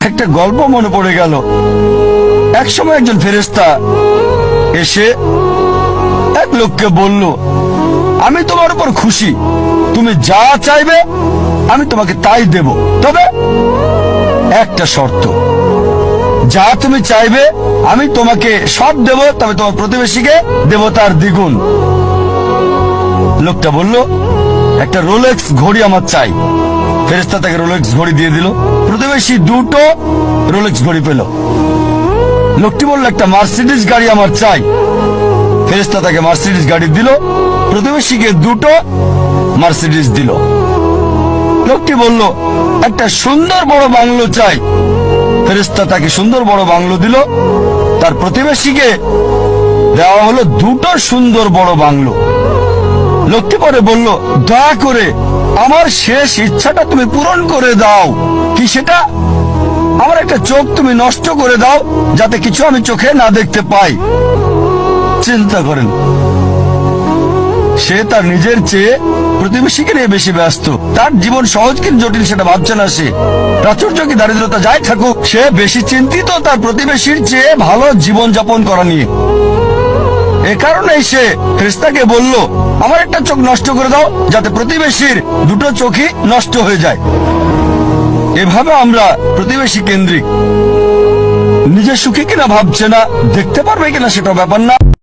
একটা গল্প মনে পড়ে গেল। একসময় একজন ফেরেশতা এসে এক লোককে বলল, আমি তোমার উপর খুশি, তুমি যা চাইবে আমি তোমাকে তাই দেব, তবে একটা শর্ত, যা তুমি চাইবে আমি তোমাকে সব দেব, তবে তোমার প্রতিবেশীকে দেব তার দ্বিগুণ। লোকটা বলল, একটা রোলেক্স ঘড়ি আমার চাই। ফেরেশতা তাকে রোলেক্স ঘড়ি দিয়ে দিল। প্রতিবেশী দুটো রোলেক্স ঘড়ি পেল। লোকটি বলল, একটা মার্সিডিজ গাড়ি আমার চাই। ফেরেশতা তাকে মার্সিডিজ গাড়ি দিল। প্রতিবেশীকে দুটো মার্সিডিজ দিল। লোকটি বলল, একটা সুন্দর বড় বাংলো চাই। ফেরেশতা তাকে সুন্দর বড় বাংলো দিল। তার প্রতিবেশীকে দেওয়া হলো দুটো সুন্দর বড় বাংলো। লোকটি পরে বলল, দয়া করে আমার শেষ ইচ্ছাটা তুমি পূরণ করে দাও। কি সেটা? আমার একটা চোখ তুমি নষ্ট করে দাও, যাতে কিছু আমি চোখে না দেখতে পাই। চিন্তা করেন, সে তার নিজের চেয়ে প্রতিবেশীকে নিয়ে বেশি ব্যস্ত। তার জীবন সহজ কিন্তু জটিল সেটা ভাবছে না সে। প্রাচুর্য কি দারিদ্রতা যাই থাকুক, সে বেশি চিন্তিত তার প্রতিবেশীর চেয়ে ভালো জীবন যাপন করা নিয়ে। এ কারণেই সে ফেরেশতাকে বলল, আমার একটা চোখ নষ্ট করে দাও, যাতে প্রতিবেশীর দুটো চোখই নষ্ট হয়ে যায়। এভাবে আমরা প্রতিবেশী কেন্দ্রিক। নিজে সুখী কিনা ভাবছে না, দেখতে পারবে কিনা সেটা ব্যাপার না।